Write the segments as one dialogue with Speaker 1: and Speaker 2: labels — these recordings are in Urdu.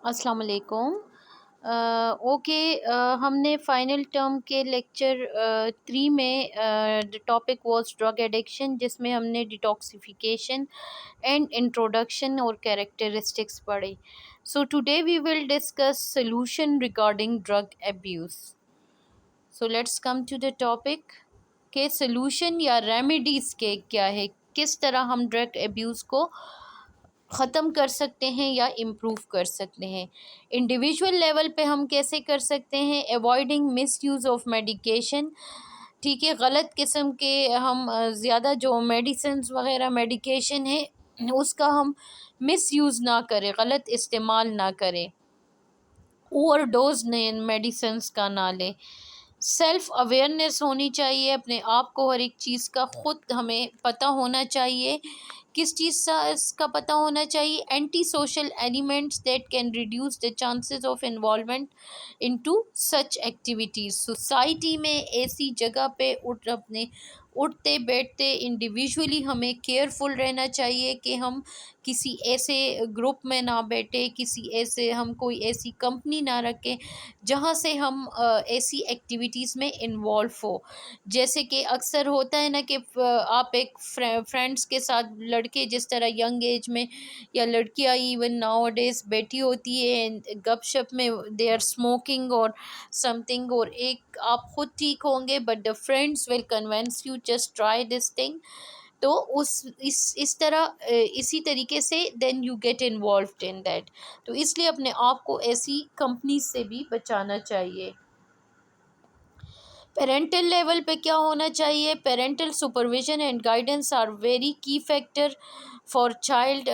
Speaker 1: السلام علیکم۔ اوکے، ہم نے فائنل ٹرم کے لیکچر 3 میں ٹاپک واز ڈرگ ایڈکشن، جس میں ہم نے ڈیٹاکسیفیکیشن اینڈ انٹروڈکشن اور کیریکٹرسٹکس پڑھی۔ So today we will discuss solution regarding drug abuse. So let's come to the topic کہ سولوشن یا ریمیڈیز کے کیا ہے، کس طرح ہم ڈرگ ایبیوز کو ختم کر سکتے ہیں یا امپروو کر سکتے ہیں۔ انڈیویجول لیول پہ ہم کیسے کر سکتے ہیں؟ Avoiding miss use of medication, ٹھیک ہے، غلط قسم کے ہم زیادہ جو میڈیسنز وغیرہ میڈیکیشن ہے اس کا ہم مس یوز نہ کریں، غلط استعمال نہ کریں، اوور ڈوز میڈیسنز کا نہ لیں۔ سیلف اویئرنیس ہونی چاہیے، اپنے آپ کو ہر ایک چیز کا خود ہمیں پتہ ہونا چاہیے۔ کس چیز کا اس کا پتہ ہونا چاہیے؟ Anti social elements that can reduce the chances of involvement into such activities. Society میں ایسی جگہ پہ اٹھتے بیٹھتے انڈیویجولی ہمیں کیئرفل رہنا چاہیے کہ ہم کسی ایسے گروپ میں نہ بیٹھے، ہم کوئی ایسی کمپنی نہ رکھیں جہاں سے ہم ایسی ایکٹیویٹیز میں انوالو ہو۔ جیسے کہ اکثر ہوتا ہے نا کہ آپ ایک فرینڈس کے ساتھ، لڑکے جس طرح ینگ ایج میں یا لڑکیاں ایون ناؤ ڈیز بیٹھی ہوتی ہے گپ شپ میں، دے آر اسموکنگ اور سم تھنگ، اور ایک آپ خود ٹھیک ہوں گے but the friends will convince you just try this thing, تو اس طرح اسی طریقے سے then you get involved in that, تو اس لیے اپنے آپ کو ایسی کمپنیز سے بھی بچانا چاہیے۔ پیرنٹل لیول پہ کیا ہونا چاہیے؟ Parental supervision and guidance are very key factor for child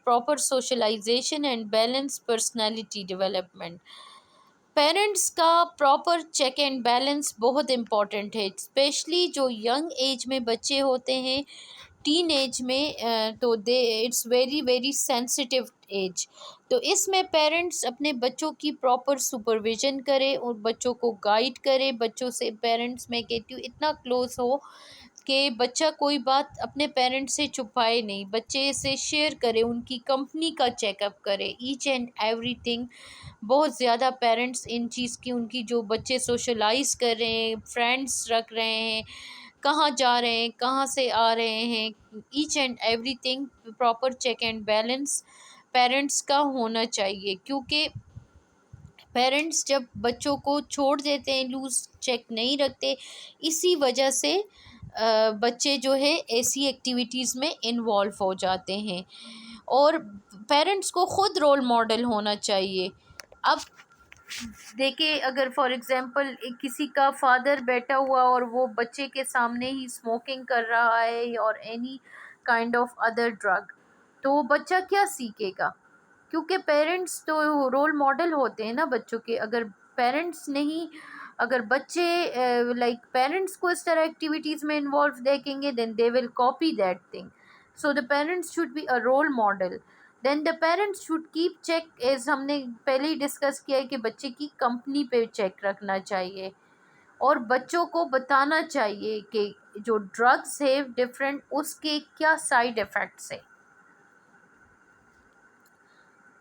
Speaker 1: proper socialization and balance personality development. Parents کا پراپر چیک اینڈ بیلنس بہت امپورٹنٹ ہے، اسپیشلی جو ینگ ایج میں بچے ہوتے ہیں، ٹین ایج میں، تو it's very very sensitive age, تو اس میں پیرنٹس اپنے بچوں کی پراپر سپرویژن کرے اور بچوں کو گائیڈ کرے، بچوں سے پیرنٹس میں کہتی ہوں اتنا کلوز ہو کہ بچہ کوئی بات اپنے پیرنٹس سے چھپائے نہیں، بچے سے شیئر کرے، ان کی کمپنی کا چیک اپ کرے، ایچ اینڈ ایوری تھنگ۔ بہت زیادہ پیرنٹس ان چیز کی، ان کی جو بچے سوشلائز کر رہے ہیں، فرینڈس رکھ رہے ہیں، کہاں جا رہے ہیں، کہاں سے آ رہے ہیں، each and everything proper check and balance parents کا ہونا چاہیے، کیونکہ پیرنٹس جب بچوں کو چھوڑ دیتے ہیں، لوز چیک نہیں رکھتے، اسی وجہ سے بچے جو ہے ایسی ایکٹیویٹیز میں انوالو ہو جاتے ہیں، اور پیرنٹس کو خود رول ماڈل ہونا چاہیے۔ اب دیکھیں، اگر فار ایگزامپل کسی کا فادر بیٹھا ہوا اور وہ بچے کے سامنے ہی اسموکنگ کر رہا ہے اور any kind of other drug, تو وہ بچہ کیا سیکھے گا؟ کیونکہ پیرنٹس تو رول ماڈل ہوتے ہیں نا بچوں کے۔ اگر پیرنٹس نہیں، اگر بچے لائک پیرنٹس کو اس طرح ایکٹیویٹیز میں انوالو دیکھیں گے، then they will copy that thing, so the parents should be a role model. Then the parents should keep check, as ہم نے پہلے ہی ڈسکس کیا ہے کہ بچے کی کمپنی پہ چیک رکھنا چاہیے، اور بچوں کو بتانا چاہیے کہ جو ڈرگس ہے ڈفرینٹ، اس کے کیا سائیڈ ایفیکٹس ہے۔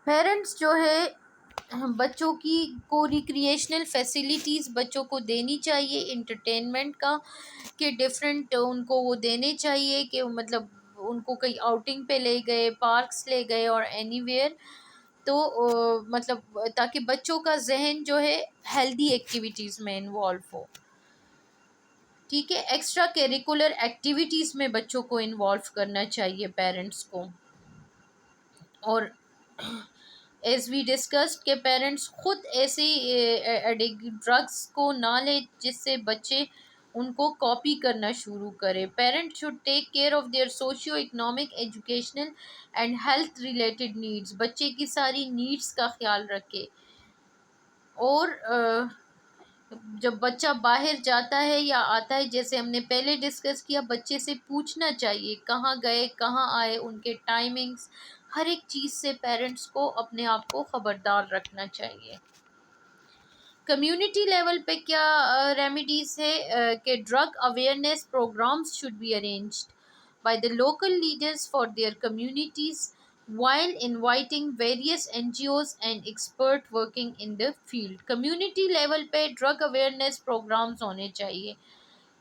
Speaker 1: پیرنٹس جو ہے بچوں کی کو ریکریشنل فیسلٹیز بچوں کو دینی چاہیے، انٹرٹینمنٹ کا کہ ڈفرینٹ ان کو وہ دینے چاہیے، کہ مطلب ان کو کہیں آؤٹنگ پہ لے گئے، پارکس لے گئے اور اینی ویئر، تو مطلب تاکہ بچوں کا ذہن جو ہے ہیلدی ایکٹیویٹیز میں انوالو ہو، ٹھیک ہے۔ ایکسٹرا کیریکولر ایکٹیویٹیز میں بچوں کو انوالو کرنا چاہیے پیرنٹس کو، اور ایز وی ڈسکسڈ کہ پیرنٹس خود ایسے ڈرگس کو نہ لے جس سے بچے ان کو کاپی کرنا شروع کرے۔ Parent should take care of their socio economic, educational and health related needs, بچے کی ساری نیڈس کا خیال رکھے، اور جب بچہ باہر جاتا ہے یا آتا ہے، جیسے ہم نے پہلے ڈسکس کیا، بچے سے پوچھنا چاہیے کہاں گئے، کہاں آئے، ان کے ٹائمنگز، ہر ایک چیز سے پیرنٹس کو اپنے آپ کو خبردار رکھنا چاہیے۔ کمیونٹی لیول پہ کیا ریمیڈیز ہے کہ drug awareness programmes should be arranged by the local leaders for their communities, while inviting various NGOs and expert working in the field. Community level پہ ڈرگ اویئرنیس پروگرامز ہونے چاہیے،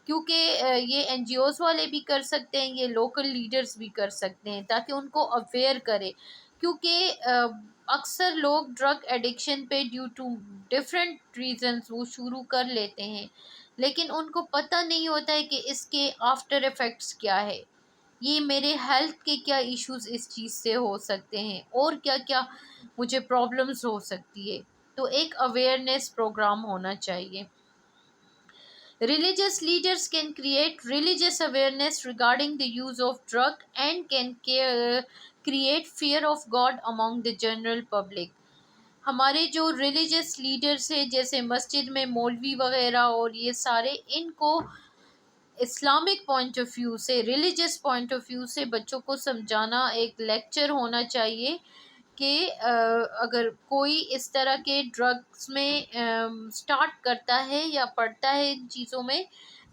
Speaker 1: کیونکہ یہ این جی اوز والے بھی کر سکتے ہیں، یہ لوکل لیڈرز بھی کر سکتے ہیں تاکہ ان کو اویئر کرے، کیونکہ اکثر لوگ ڈرگ ایڈکشن پہ ڈیو ٹو ڈفرینٹ ریزنز وہ شروع کر لیتے ہیں، لیکن ان کو پتہ نہیں ہوتا ہے کہ اس کے آفٹر افیکٹس کیا ہے، یہ میرے ہیلتھ کے کیا ایشوز اس چیز سے ہو سکتے ہیں، اور کیا کیا مجھے پرابلمس ہو سکتی ہے، تو ایک اویئرنیس پروگرام ہونا چاہیے۔ Religious leaders can create religious awareness regarding the use of drug and can create fear of God among the general public. ہمارے جو ریلیجس لیڈرس ہیں جیسے مسجد میں مولوی وغیرہ اور یہ سارے، ان کو اسلامک پوائنٹ آف ویو سے، ریلیجس پوائنٹ آف ویو سے بچوں کو سمجھانا، ایک لیکچر ہونا چاہیے کہ اگر کوئی اس طرح کے ڈرگس میں اسٹارٹ کرتا ہے یا پڑھتا ہے ان چیزوں میں،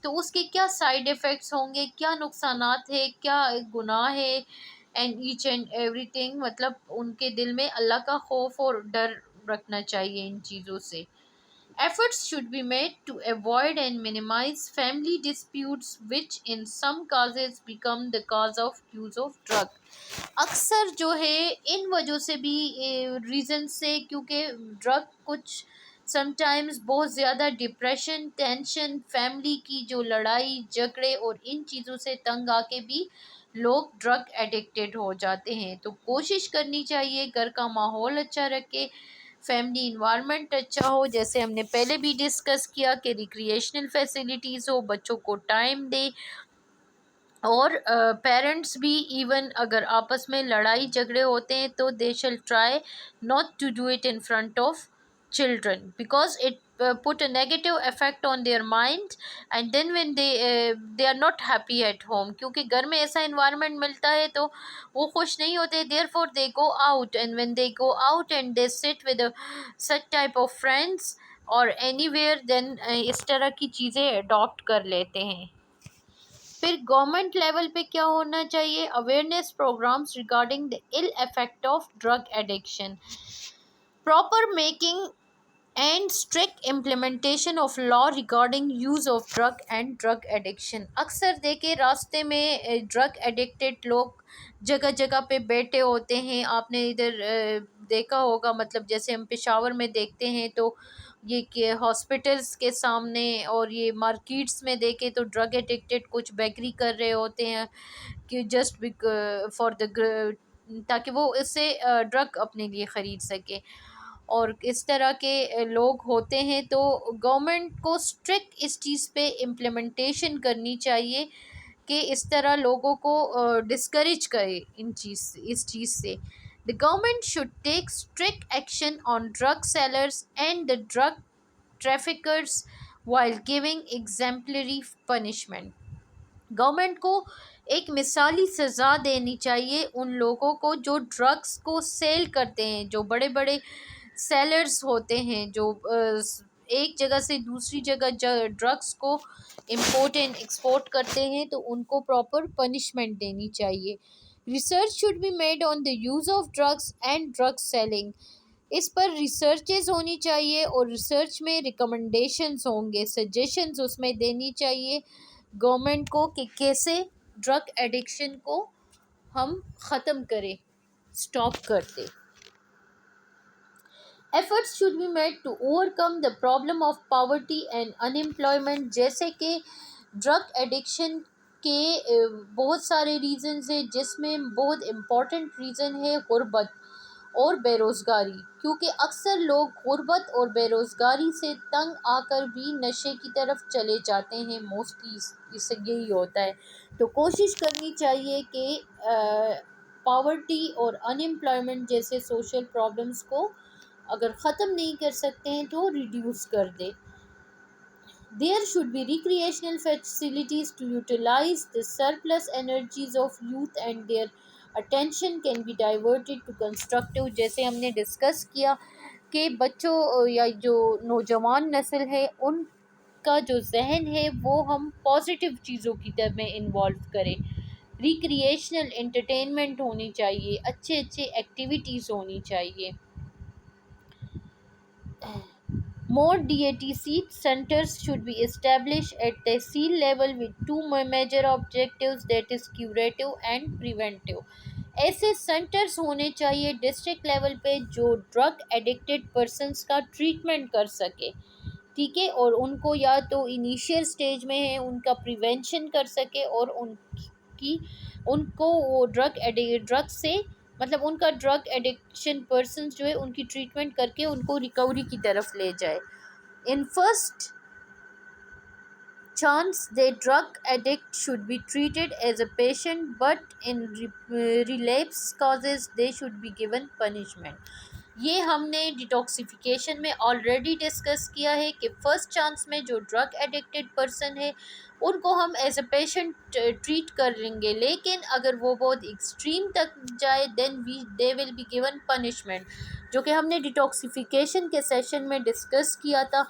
Speaker 1: تو اس کے کیا سائیڈ ایفیکٹس ہوں گے، کیا نقصانات ہے، کیا گناہ ہے، and each and everything, مطلب ان کے دل میں اللہ کا خوف اور ڈر رکھنا چاہیے ان چیزوں سے۔ Efforts should be made to avoid and minimize family disputes which in some cases become the cause of use of drug. اکثر جو ہے ان وجہ سے بھی، ریزن سے، کیونکہ ڈرگ کچھ سم ٹائمز بہت زیادہ ڈپریشن، ٹینشن، فیملی کی جو لڑائی جھگڑے اور ان چیزوں سے تنگ آ کے بھی لوگ ڈرگ ایڈکٹیڈ ہو جاتے ہیں، تو کوشش کرنی چاہیے گھر کا ماحول اچھا رکھے، فیملی انوائرمنٹ اچھا ہو، جیسے ہم نے پہلے بھی ڈسکس کیا کہ ریکریشنل فیسلٹیز ہو، بچوں کو ٹائم دے، اور پیرنٹس بھی ایون اگر آپس میں لڑائی جھگڑے ہوتے ہیں تو دے شل try not to do it in front of children because it put a negative effect on their mind, and then when they are not happy at home، کیونکہ گھر میں ایسا انوائرمنٹ ملتا ہے تو وہ خوش نہیں ہوتے، therefore they go out and when they go out and they sit with a such type of friends or anywhere then اس طرح کی چیزیں اڈاپٹ کر لیتے ہیں۔ پھر گورنمنٹ لیول پہ کیا ہونا چاہیے، awareness programmes regarding the ill effect of drug addiction، proper making and strict implementation of law regarding use of drug and drug addiction۔ اکثر دیکھے راستے میں ڈرگ ایڈکٹیڈ لوگ جگہ جگہ پہ بیٹھے ہوتے ہیں، آپ نے ادھر دیکھا ہوگا، مطلب جیسے ہم پشاور میں دیکھتے ہیں تو یہ کہ ہاسپٹلس کے سامنے اور یہ مارکیٹس میں دیکھے تو ڈرگ ایڈکٹیڈ کچھ بیکری کر رہے ہوتے ہیں کہ جسٹ فار دا، تاکہ وہ اس سے ڈرگ اپنے لیے خرید سکے، اور اس طرح کے لوگ ہوتے ہیں، تو گورنمنٹ کو اسٹرکٹ اس چیز پہ امپلیمنٹیشن کرنی چاہیے کہ اس طرح لوگوں کو ڈسکریج کرے اس چیز سے۔ The government should take strict action on drug sellers and the drug traffickers while giving exemplary punishment۔ Government کو ایک مثالی سزا دینی چاہیے ان لوگوں کو جو ڈرگس کو سیل کرتے ہیں، جو بڑے بڑے سیلرز ہوتے ہیں، جو ایک جگہ سے دوسری جگہ ڈرگس کو امپورٹ اینڈ ایکسپورٹ کرتے ہیں، تو ان کو پراپر پنشمنٹ دینی چاہیے۔ Research should be made on the use of drugs and drug selling, اس پر ریسرچز ہونی چاہیے اور ریسرچ میں ریکمنڈیشنز ہوں گے، سجیشنز اس میں دینی چاہیے گورنمنٹ کو کہ کیسے ڈرگ ایڈکشن کو ہم ختم کریں، اسٹاپ کر دیں۔ Efforts should be made to overcome the problem of poverty and unemployment، جیسے کہ ڈرگ ایڈکشن کے بہت سارے ریزنز ہیں، جس میں بہت امپورٹنٹ ریزن ہے غربت اور بے روزگاری، کیونکہ اکثر لوگ غربت اور بے روزگاری سے تنگ آ کر بھی نشے کی طرف چلے جاتے ہیں، موسٹلی اس سے یہی ہوتا ہے، تو کوشش کرنی چاہیے کہ پاورٹی اور انمپلائمنٹ جیسے سوشل پرابلمس کو اگر ختم نہیں کر سکتے ہیں تو ریڈیوس کر دے۔ There should be recreational facilities to utilize the surplus energies of youth and their attention can be diverted to constructive، جیسے ہم نے ڈسکس کیا کہ بچوں یا جو نوجوان نسل ہے ان کا جو ذہن ہے وہ ہم پازیٹیو چیزوں کی طرف میں انوالو کریں، ریکریشنل انٹرٹینمنٹ ہونی چاہیے، اچھے اچھے ایکٹیویٹیز ہونی چاہیے. More DATC centers should be established at the seal level with two major objectives, that is curative and preventive. ایسے سینٹرز ہونے چاہیے ڈسٹرکٹ لیول پہ جو ڈرگ ایڈکٹیڈ پرسنس کا ٹریٹمنٹ کر سکے، ٹھیک ہے، اور ان کو یا تو انیشیل سٹیج میں ہے ان کا پریونشن کر سکے، اور کی ان کو وہ ڈرگ سے مطلب ان کا ڈرگ ایڈکشن پرسنس جو ہے ان کی ٹریٹمنٹ کر کے ان کو ریکوری کی طرف لے جائے. In first chance, the drug addict should be treated as a patient, but in relapse cases they should be given punishment. یہ ہم نے ڈیٹاکسیفیکیشن میں آلریڈی ڈسکس کیا ہے کہ فرسٹ چانس میں جو ڈرگ ایڈکٹیڈ پرسن ہے ان کو ہم ایز اے پیشنٹ ٹریٹ کر لیں گے، لیکن اگر وہ بہت ایکسٹریم تک جائے دین they will be given punishment, جو کہ ہم نے ڈیٹاکسیفیکیشن کے سیشن میں ڈسکس کیا تھا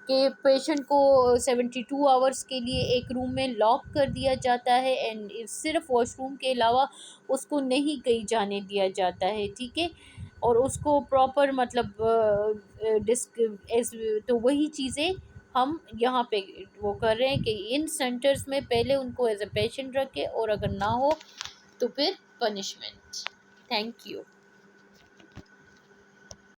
Speaker 1: کہ پیشنٹ کو 72 آورس کے لیے ایک روم میں لاک کر دیا جاتا ہے اینڈ صرف واش روم کے علاوہ اس کو نہیں کہیں جانے دیا جاتا ہے، ٹھیک ہے، اور اس کو پراپر مطلب تو وہی چیزیں ہم یہاں پہ وہ کر رہے ہیں کہ ان سینٹرز میں پہلے ان کو ایز اے پیشنٹ رکھے اور اگر نہ ہو تو پھر پنشمنٹ. Thank you.